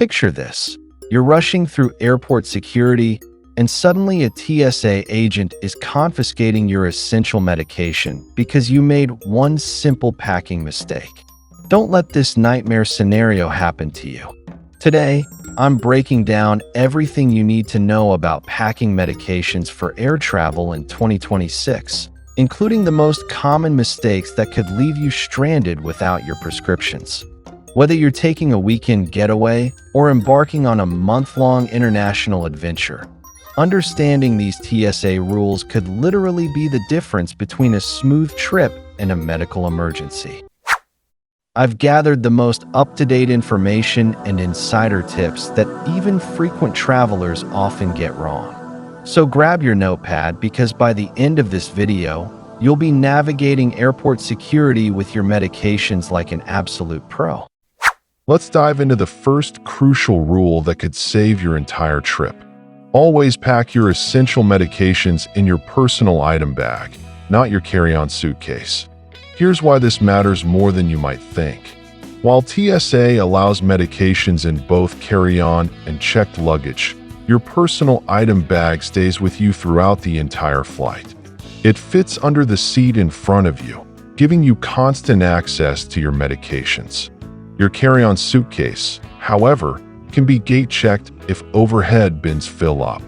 Picture this. You're rushing through airport security, and suddenly a TSA agent is confiscating your essential medication because you made one simple packing mistake. Don't let this nightmare scenario happen to you. Today, I'm breaking down everything you need to know about packing medications for air travel in 2026, including the most common mistakes that could leave you stranded without your prescriptions. Whether you're taking a weekend getaway or embarking on a month-long international adventure, understanding these TSA rules could literally be the difference between a smooth trip and a medical emergency. I've gathered the most up-to-date information and insider tips that even frequent travelers often get wrong. So grab your notepad because by the end of this video, you'll be navigating airport security with your medications like an absolute pro. Let's dive into the first crucial rule that could save your entire trip. Always pack your essential medications in your personal item bag, not your carry-on suitcase. Here's why this matters more than you might think. While TSA allows medications in both carry-on and checked luggage, your personal item bag stays with you throughout the entire flight. It fits under the seat in front of you, giving you constant access to your medications. Your carry-on suitcase, however, can be gate-checked if overhead bins fill up.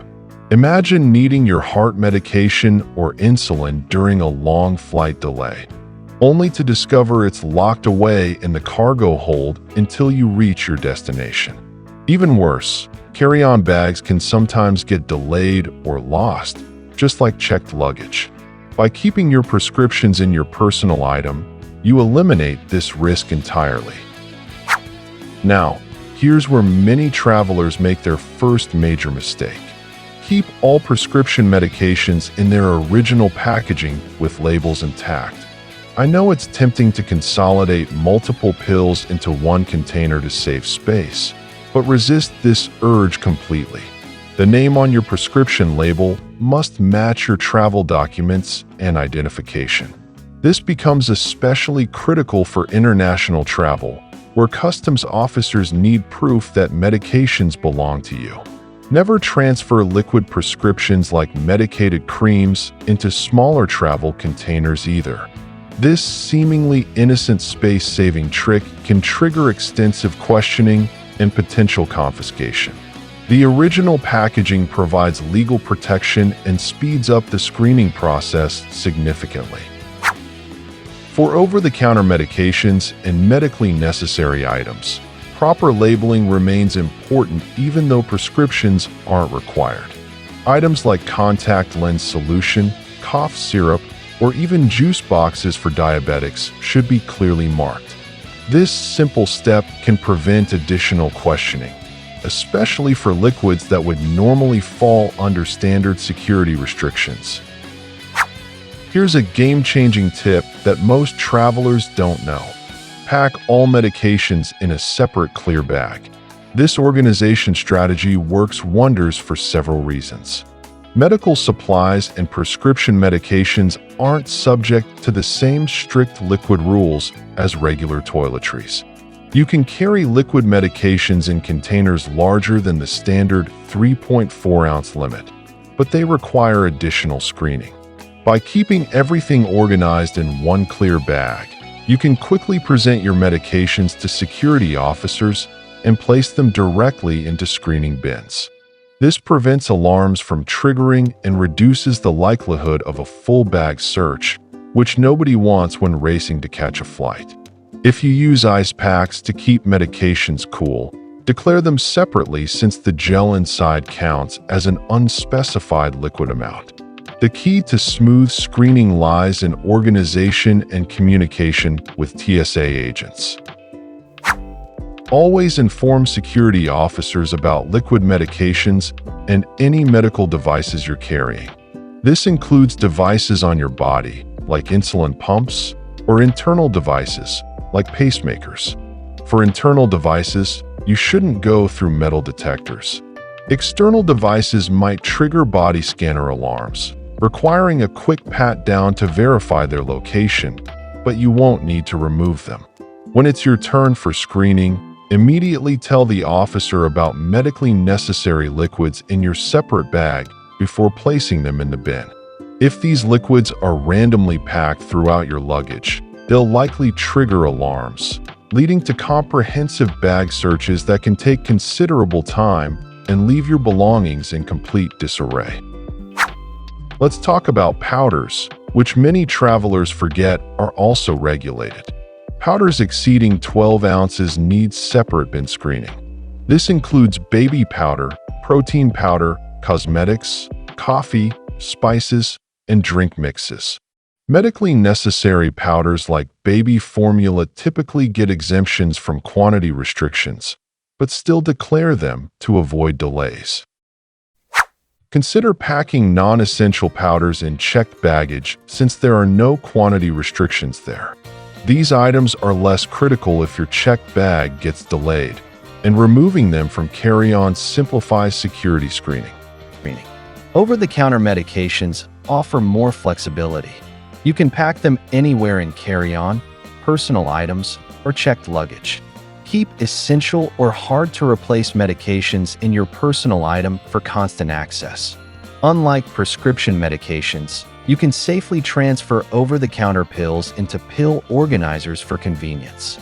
Imagine needing your heart medication or insulin during a long flight delay, only to discover it's locked away in the cargo hold until you reach your destination. Even worse, carry-on bags can sometimes get delayed or lost, just like checked luggage. By keeping your prescriptions in your personal item, you eliminate this risk entirely. Now, here's where many travelers make their first major mistake. Keep all prescription medications in their original packaging with labels intact. I know it's tempting to consolidate multiple pills into one container to save space, but resist this urge completely. The name on your prescription label must match your travel documents and identification. This becomes especially critical for international travel, where customs officers need proof that medications belong to you. Never transfer liquid prescriptions like medicated creams into smaller travel containers either. This seemingly innocent space-saving trick can trigger extensive questioning and potential confiscation. The original packaging provides legal protection and speeds up the screening process significantly. For over-the-counter medications and medically necessary items, proper labeling remains important even though prescriptions aren't required. Items like contact lens solution, cough syrup, or even juice boxes for diabetics should be clearly marked. This simple step can prevent additional questioning, especially for liquids that would normally fall under standard security restrictions. Here's a game-changing tip that most travelers don't know. Pack all medications in a separate clear bag. This organization strategy works wonders for several reasons. Medical supplies and prescription medications aren't subject to the same strict liquid rules as regular toiletries. You can carry liquid medications in containers larger than the standard 3.4-ounce limit, but they require additional screening. By keeping everything organized in one clear bag, you can quickly present your medications to security officers and place them directly into screening bins. This prevents alarms from triggering and reduces the likelihood of a full bag search, which nobody wants when racing to catch a flight. If you use ice packs to keep medications cool, declare them separately since the gel inside counts as an unspecified liquid amount. The key to smooth screening lies in organization and communication with TSA agents. Always inform security officers about liquid medications and any medical devices you're carrying. This includes devices on your body, like insulin pumps, or internal devices, like pacemakers. For internal devices, you shouldn't go through metal detectors. External devices might trigger body scanner alarms, requiring a quick pat-down to verify their location, but you won't need to remove them. When it's your turn for screening, Immediately tell the officer about medically necessary liquids in your separate bag before placing them in the bin. If these liquids are randomly packed throughout your luggage, they'll likely trigger alarms, leading to comprehensive bag searches that can take considerable time and leave your belongings in complete disarray. Let's talk about powders, which many travelers forget are also regulated. Powders exceeding 12 ounces need separate bin screening. This includes baby powder, protein powder, cosmetics, coffee, spices, and drink mixes. Medically necessary powders like baby formula typically get exemptions from quantity restrictions, but still declare them to avoid delays. Consider packing non-essential powders in checked baggage since there are no quantity restrictions there. These items are less critical if your checked bag gets delayed, and removing them from carry-on simplifies security screening. Over-the-counter medications offer more flexibility. You can pack them anywhere in carry-on, personal items, or checked luggage. Keep essential or hard-to-replace medications in your personal item for constant access. Unlike prescription medications, you can safely transfer over-the-counter pills into pill organizers for convenience.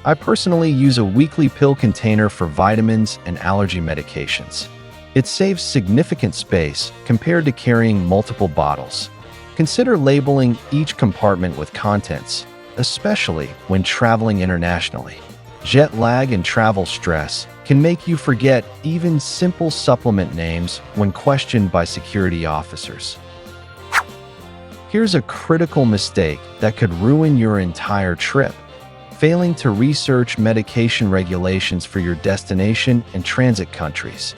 I personally use a weekly pill container for vitamins and allergy medications. It saves significant space compared to carrying multiple bottles. Consider labeling each compartment with contents, especially when traveling internationally. Jet lag and travel stress can make you forget even simple supplement names when questioned by security officers. Here's a critical mistake that could ruin your entire trip: failing to research medication regulations for your destination and transit countries.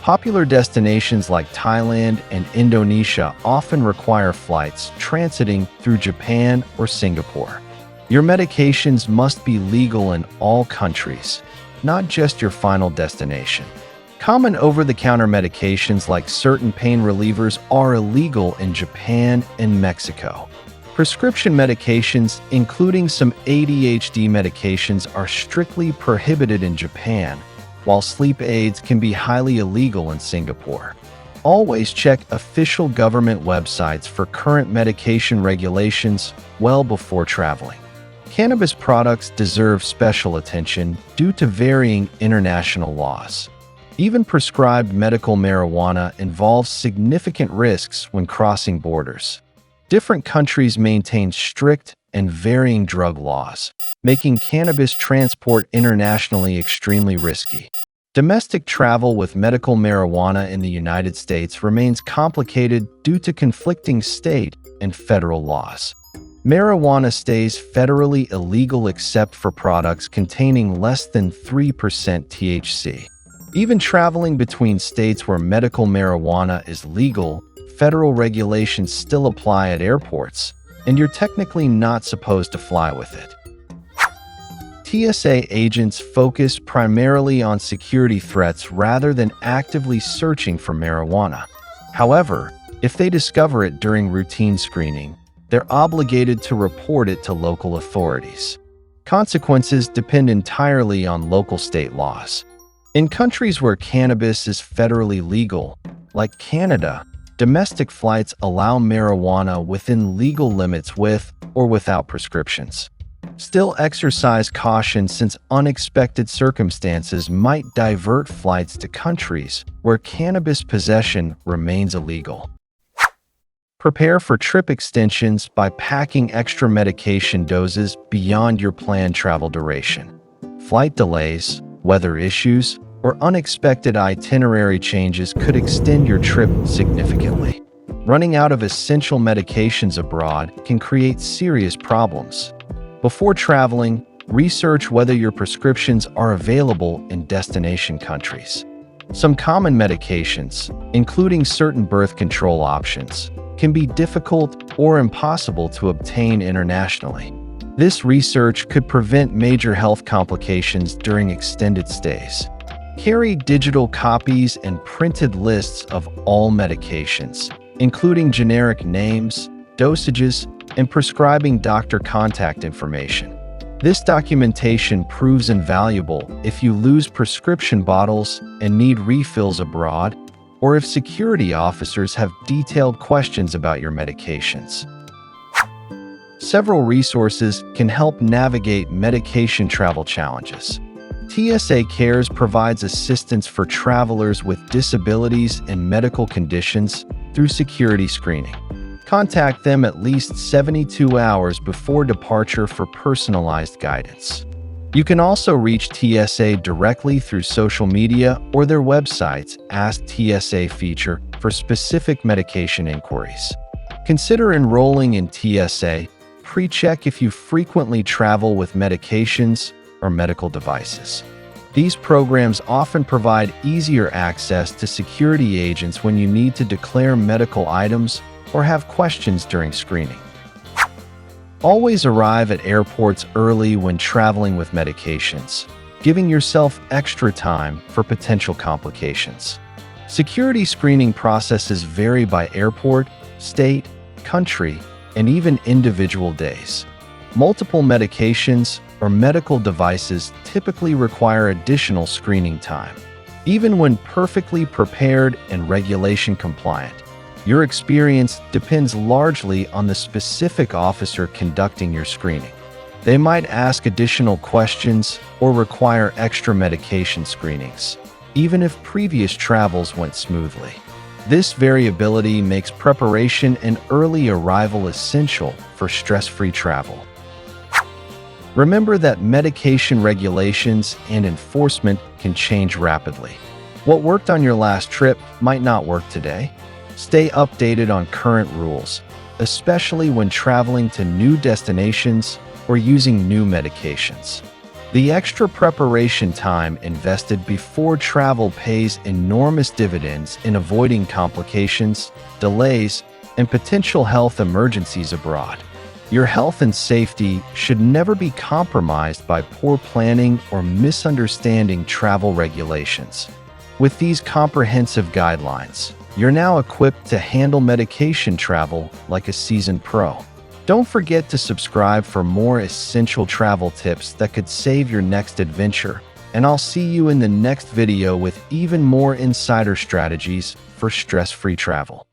Popular destinations like Thailand and Indonesia often require flights transiting through Japan or Singapore. Your medications must be legal in all countries, not just your final destination. Common over-the-counter medications like certain pain relievers are illegal in Japan and Mexico. Prescription medications, including some ADHD medications, are strictly prohibited in Japan, while sleep aids can be highly illegal in Singapore. Always check official government websites for current medication regulations well before traveling. Cannabis products deserve special attention due to varying international laws. Even prescribed medical marijuana involves significant risks when crossing borders. Different countries maintain strict and varying drug laws, making cannabis transport internationally extremely risky. Domestic travel with medical marijuana in the United States remains complicated due to conflicting state and federal laws. Marijuana stays federally illegal except for products containing less than 3% THC. Even traveling between states where medical marijuana is legal, federal regulations still apply at airports, and you're technically not supposed to fly with it. TSA agents focus primarily on security threats rather than actively searching for marijuana. However, if they discover it during routine screening, they're obligated to report it to local authorities. Consequences depend entirely on local state laws. In countries where cannabis is federally legal, like Canada, domestic flights allow marijuana within legal limits with or without prescriptions. Still exercise caution since unexpected circumstances might divert flights to countries where cannabis possession remains illegal. Prepare for trip extensions by packing extra medication doses beyond your planned travel duration. Flight delays, weather issues, or unexpected itinerary changes could extend your trip significantly. Running out of essential medications abroad can create serious problems. Before traveling, research whether your prescriptions are available in destination countries. Some common medications, including certain birth control options, can be difficult or impossible to obtain internationally. This research could prevent major health complications during extended stays. Carry digital copies and printed lists of all medications, including generic names, dosages, and prescribing doctor contact information. This documentation proves invaluable if you lose prescription bottles and need refills abroad, or if security officers have detailed questions about your medications. Several resources can help navigate medication travel challenges. TSA Cares provides assistance for travelers with disabilities and medical conditions through security screening. Contact them at least 72 hours before departure for personalized guidance. You can also reach TSA directly through social media or their website's Ask TSA feature for specific medication inquiries. Consider enrolling in TSA. Pre-check if you frequently travel with medications or medical devices. These programs often provide easier access to security agents when you need to declare medical items or have questions during screening. Always arrive at airports early when traveling with medications, giving yourself extra time for potential complications. Security screening processes vary by airport, state, country, and even individual days. Multiple medications or medical devices typically require additional screening time. Even when perfectly prepared and regulation compliant, your experience depends largely on the specific officer conducting your screening. They might ask additional questions or require extra medication screenings, even if previous travels went smoothly. This variability makes preparation and early arrival essential for stress-free travel. Remember that medication regulations and enforcement can change rapidly. What worked on your last trip might not work today. Stay updated on current rules, especially when traveling to new destinations or using new medications. The extra preparation time invested before travel pays enormous dividends in avoiding complications, delays, and potential health emergencies abroad. Your health and safety should never be compromised by poor planning or misunderstanding travel regulations. With these comprehensive guidelines, you're now equipped to handle medication travel like a seasoned pro. Don't forget to subscribe for more essential travel tips that could save your next adventure, and I'll see you in the next video with even more insider strategies for stress-free travel.